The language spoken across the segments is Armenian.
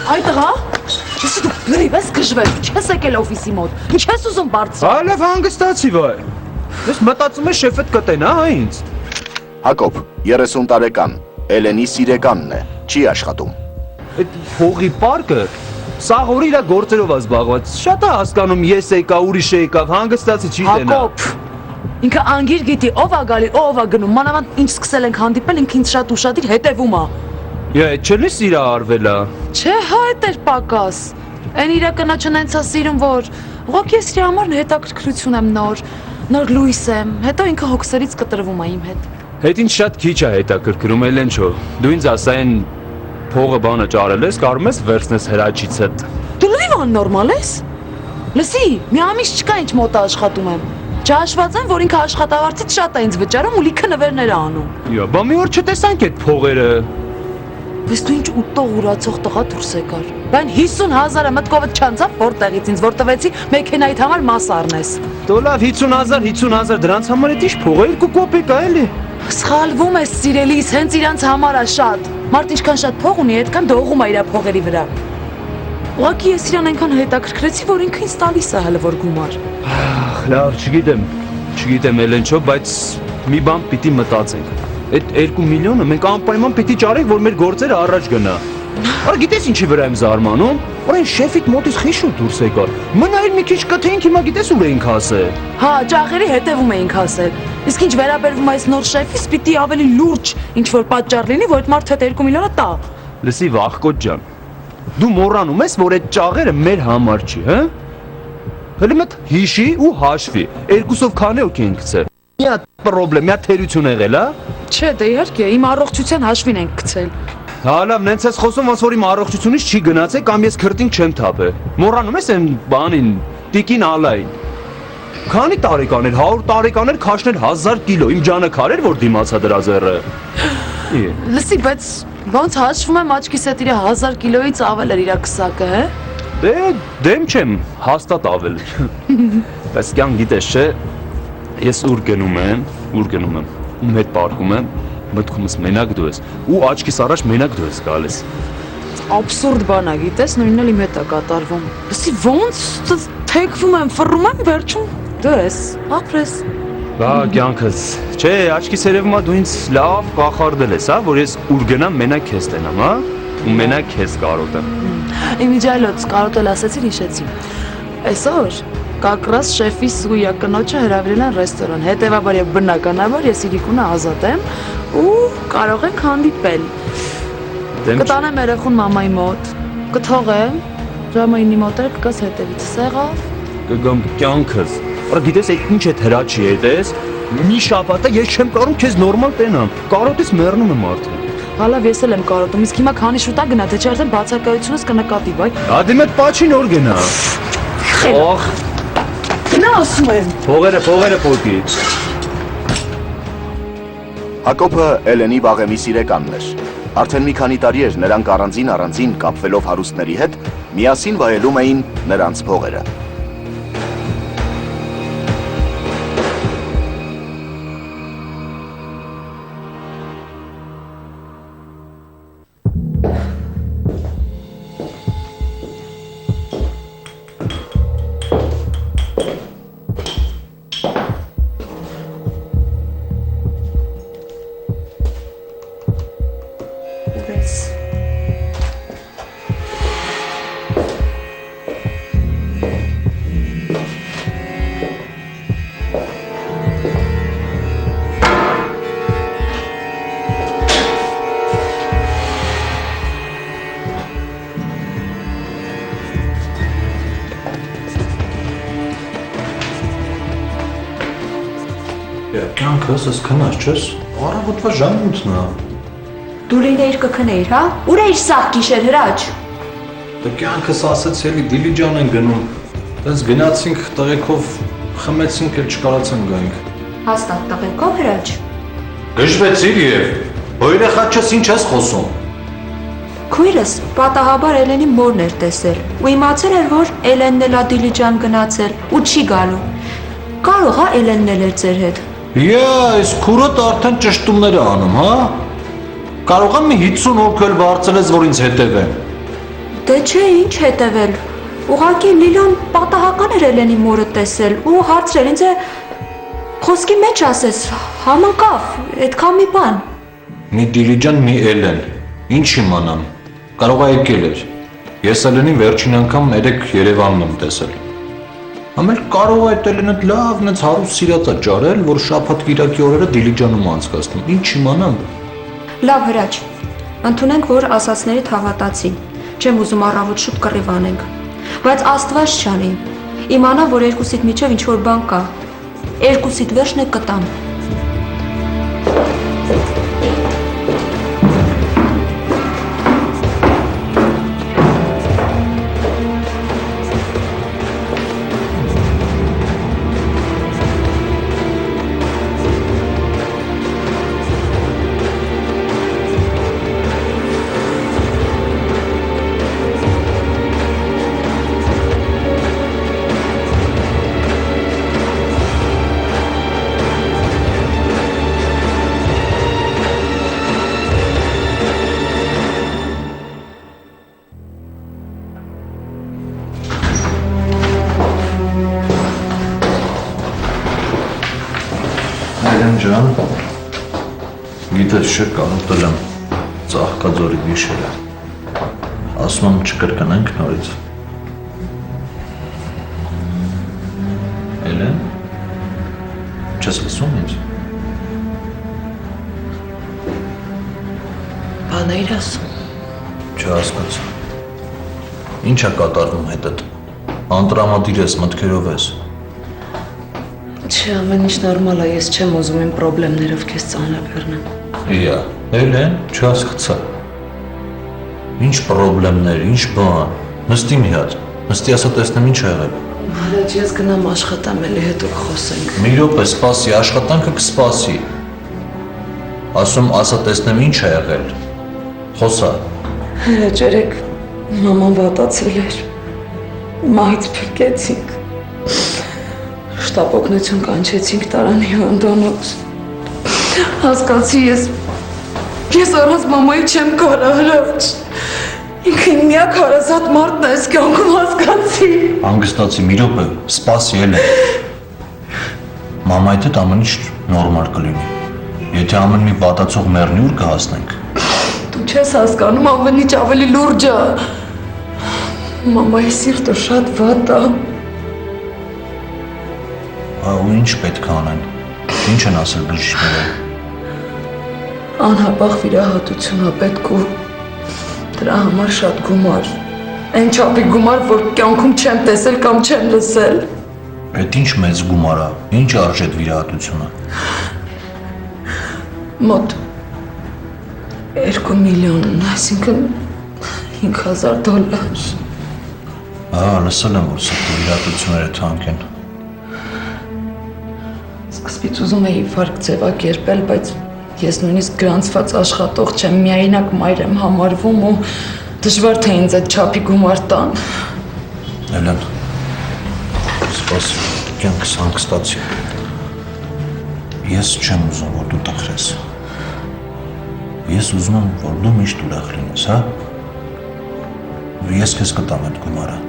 Այդ աղա, ես դու գրիվ ես գժվել, չես եկել օֆիսի մոտ, ինչ ես ուզում բարձր։ Այլև հանգստացի վայ։ Ես մտածում եմ շեֆդ կտենա հա ինձ։ Հակոբ, 30 տարեկան, Էլենի սիրեկանն է, չի աշխատում։ Այդ փողի պարկը սաղորի իրա գործերով է զբաղված։ Շատ է հասկանում ես եկա, ուրիշ եկավ, հանգստացի չի տենա։ Հակոբ, ինքը անգիր գիտի ով ա գալի, ով ա գնում, մանավանդ ինչ սկսել ենք հանդիպել, ինքը ինձ շատ ուշադիր հետևում ա։ Այդ չլի սիրա արվել է։ Չէ, հա էդ էր պակաս։ Այն իրա կնոջը նենց ա սիրում, որ ուղղակի ես իր համար հետաքրքրություն եմ նոր լույս եմ, հետո ինքը հոգսերից կտրվում ա իմ հետ։ Հետ ինչ շատ քիչ է հետաքրքրում Էլեն չո։ Դու ինձ ասա այն փողը բանը ճարել ես, կարում ես վերցնես հրաչից հետ։ Դու լրիվ աննորմալ ես։ Լսի, մի ամիս չկա ինչ մոտ աշխատում եմ։ Չհաշված եմ, որ ինքը աշխատավարձից շատ է ինձ վճարում ու լիքը նվերներ է անում։ Բա մի օր չտեսանք այդ փողերը։ Բայց դու ինչ ուտող ուրացող տղա դուրս եկար։ Բան 50,000-ը մտքովդ չանցավ որտեղից ինձ որ տվեցի մեքենայիդ համար մաս առնես։ Դու լավ 50,000 դրանց համար է ինչ փողը 2 կոպեկ է էլի։ Սխալվում ես սիրելիս, հենց իրանց համար է շատ։ Մարդ ինչքան շատ փող ունի, այդքան դողում է իր փողերի վրա։ Ուղղակի ես իրան այնքան հետաքրքրեցի, որ ինքը ինձ տալիս է հələ որ գումար։ Լավ, չգիտեմ Էլեն չո, բայց մի բան պիտի մտածենք։ Այդ 2 միլիոնը մենք անպայման պիտի ճարենք, որ մեր գործերը առաջ գնա։ Արա գիտես ինչի վրա եմ զարմանում, որ այն շեֆիդ մոտից խիշու դուրս եկար։ Մնայր մի քիչ կթեինք, հիմա գիտես ուր էինք հասել։ Հա, ճաղերի հետևում էինք հասել։ Իսկ ինչ վերաբերվում այս նոր շեֆից, պիտի ավելի լուրջ ինչ որ պատճառ լինի, որ այդ մարդը 2 միլիոնը տա։ Լսի վախկոտ ջան։ Դու մոռանում ես, որ այդ ճաղերը մեր համար չի, հա։ Հələ մտ հիշի ու հաշվի։ Երկուսով քանի օք ենք գցել։ Մի հատ պրոբլեմ, մի հատ թերություն եղել, հա։ Չէ, դե իհարկե, իմ առողջության հաշվին ենք գցել։ Հա լավ, նենց ես խոսում, ոնց որ իմ առողջությունից չի գնացել կամ ես քրտինք չեմ թափել։ Մոռանում ես այն բանին, տիկին Ալային։ Քանի տարեկան էր, 100 տարեկան էր, քաշներ 1000 կիլո, իմ ջանը քար էր, որ դիմացա դրա զերը։ Լսի, բայց ոնց հաշվում եմ աչքիս հետ իր 1000 կիլոից ավել էր իր քսակը, հե։ Դե դեմ չեմ, հաստատ ավել։ Բայց կյան գիտես չէ, ես ուր գնում եմ, ում հետ պարկում եմ, մտքումս մենակ դու ես, ու աչքիս առաջ մենակ դու ես գալիս։ Աբսուրդ բան է, գիտես, նույնն էլ իմ հետ է կատարվում։ Լսի, ոնց թեքվում եմ, ֆռում եմ, վերջում դու ես, ապրես։ Բա կյանքս, չէ, աչքիս երևում է դու ինձ լավ կախարդել ես, հա, որ ես ուր գնամ մենակ քեզ տենամ, հա, ու մենակ քեզ կարոտեմ։ Իմիջայլոց կարոտել ասեցին հիշեցի։ Այսօր կակրաս շեֆի Սույա կնոջը հրավիրել են ռեստորան, հետևաբար եւ բնականաբար ես իրիկունը ազատ եմ ու կարող ենք հանդիպել։ Կտանեմ երեխուն մամայի մոտ, կթողեմ, ժամը 9-ի մոտ էլ կգաս հետևից, սեղավ։ Կգամ կյանքս, արա գիտես այդ ինչ է հրաչի հետես, մի շաբաթը ես չեմ կարող քեզ նորմալ տենամ, կարոտես մեռնում եմ արդեն։ Հալավ ես էլ եմ կարոտում, իսկ հիմա քանի շուտ է գնա, թե չէ արդեն բացակայությունս կնկատի, բայ։ Ադի մեծ պաչին օր գնա։ Ախ, գնա ասում եմ։ Փողերը փոքի։ Հակոբը Էլենի վաղեմի սիրեկանն էր։ Արդեն մի քանի տարի էր նրանք առանձին կապվելով հարուստների հետ, միասին վայելում էին նրանց փողերը։ Կյանքս ես քնած չես, առավոտվա ժամ 8-ն է։ Դու լինեիր կքնեիր, հա? Ուր էիր սաղ գիշեր հրաչ։ Դե կյանքս ասեց էլի Դիլիջան են գնում։ Դες գնացինք տղեկով խմեցինք էլ չկարացանք գայինք։ Հաստատ տղեկով հրաչ։ Գժվեցիր եւ բո երեխա չես ինչ ես խոսում։ Քույրս պատահաբար Էլենի մորն էր տեսել ու իմացել էր, որ Էլենն էլ է Դիլիջան գնացել ու չի գալու։ Կարող է Էլենն էլ էր ձեր հետ։ Այս քուրոտ արդեն ճշտումներ է անում, հա? Կարող եմ մի 50 հոգ էլ վարձել ես, որ ինձ հետևեն։ Դե չէ, ինչ հետևել։ Ուղղակի Լիլան պատահական էր Էլենի մորը տեսել ու հարցրել ինձ է խոսքի մեջ ասես, համակավ, այդքան մի բան։ Մի Դիլիջան, մի Էլեն։ Ինչ իմանամ։ Կարող է եկել էր։ Ես Էլենին վերջին անգամ երեք Երևանում եմ տեսել։ Ամեն կարող է այդ Էլենը լավն է հարուստ սիրած է ճարել, որ շաբաթ կիրակի օրերը Դիլիջանում անցկացնում։ Ինչ իմանամ։ Լավ հրաչ, ընդունենք, որ ասածներիդ հավատացի, չեմ ուզում առավոտ շուտ կռիվ անենք, բայց Աստված չանի, իմանա, որ երկուսիդ միջև ինչ-որ բան կա, երկուսիդ վերջն է կտամ։ Էլեն ջան, գիտես չէ կանուտել եմ ծաղկաձորի գիշերը, ասում եմ չկրկնենք նորից։ Էլեն, չես լսում ինձ։ Բան էիր ասում։ Չհասկացա։ Ինչ է կատարվում հետդ։ Անտրամադիր ես, մտքերով ես։ Չէ, ամեն ինչ նորմալ է, ես չեմ ուզում իմ պրոբլեմներով քեզ ծանրաբեռնեմ։ Իա, Էլեն, չհասկացա։ Ինչ պրոբլեմներ, ինչ բան։ Նստի մի հատ։ Նստի ասա տեսնեմ ինչ ա եղել։ Հալեջ, ես գնամ աշխատամ, էլի հետո կխոսենք։ Մի րոպե սպասի, աշխատանքը կսպասի։ Ասում ասա տեսնեմ ինչ ա եղել։ Խոսա։ Հալեջ, երեք մաման վատացել էր։ Մահից փրկեցինք։ Շտապ օգնություն կանչեցինք Տարանի հանդանոց։ Հասկացի ես առանց մամայի չեմ կարող հրաչ։ Ինքը իմ միակ հարազատ մարդն է այս կյանքում հասկացի։ Հանգստացի մի րոպե, սպասի Էլեն։ Մամայի հետ ամեն ինչ նորմալ կլինի։ Եթե ամեն մի վատացող մեռնի ուր կհասնենք։ Դու չես հասկանում, ամեն ինչ ավելի լուրջ է։ Մամայի սիրտը շատ վատ է։ Ու ինչ պետք է անեն։ Ինչ են ասել բժիշկները։ Անհապաղ վիրահատություն է պետք ու դրա համար շատ գումար։ Այն չափի գումար, որ կյանքում չեմ տեսել կամ չեմ լսել։ Այդ ինչ մեծ գումար է։ Ինչ արժե այդ վիրահատությունը։ Մոտ 2 միլիոն, այսինքն $5,000։ Լսել եմ, որ սրտի վիրահատությունները թանկ են։ Սկզբից ուզում էի վարկ ձևակերպել, բայց ես նույնիսկ գրանցված աշխատող չեմ, միայնակ մայր եմ համարվում ու դժվար թե ինձ այդ չափի գումար տան։ Էլեն, սպասի, կյանքս հանգստացի։ Ես չեմ ուզում, որ դու տխրես։ Ես ուզում եմ, որ դու միշտ ուրախ լինես, հա։ Ես քեզ կտամ այդ գումարը։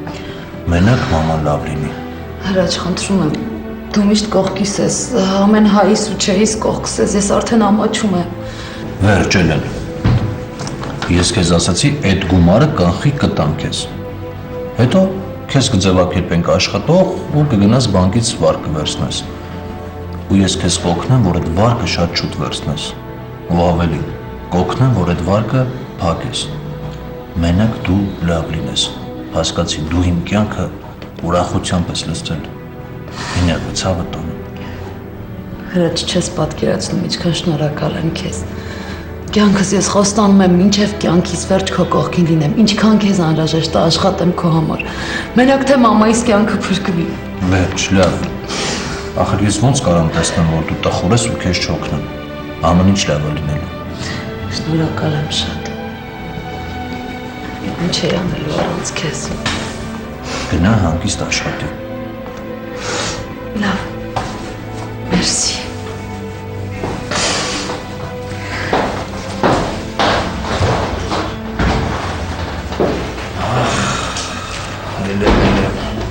Մենակ մաման լավ լինի։ Հրաչ, խնդրում եմ, դու միշտ կողքիս ես, ամեն հայիս ու չէիս կողքս ես, ես արդեն ամաչում եմ։ Վերջ Էլեն։ Ես քեզ ասացի, այդ գումարը կանխի կտամ քեզ։ Հետո քեզ կձևակերպենք աշխատող ու կգնաս բանկից վարկ կվերցնես։ Ու ես քեզ կօգնեմ, որ այդ վարկը շատ շուտ վերցնես։ Ու ավելի, կօգնեմ, որ այդ վարկը փակես։ Մենակ դու լավ լինես։ Հասկացի, դու իմ կյանքը ուրախությամբ ես լցրել։ Իներվը ցավը տոնում։ Հրաչ, չես պատկերացնում, ինչքան շնորհակալ եմ քեզ։ Կյանքս ես խոստանում եմ, մինչև կյանքիս վերջ քո կողքին լինեմ, ինչքան քեզ անհրաժեշտ է աշխատեմ քո համար։ Մենակ թե մամայիս կյանքը փրկվի։ Վերջ, լավ։ Ախր ես ոնց կարամ տեսնեմ, որ դու տխուր ես ու քեզ չօգնեմ։ Ամեն ինչ լավ է լինելու։ Շնորհակալ եմ շատ։ Ինչ էի անելու առանց քեզ։ Գնա հանգիստ աշխատի։ Լավ։ Մերսի։ Էլենե։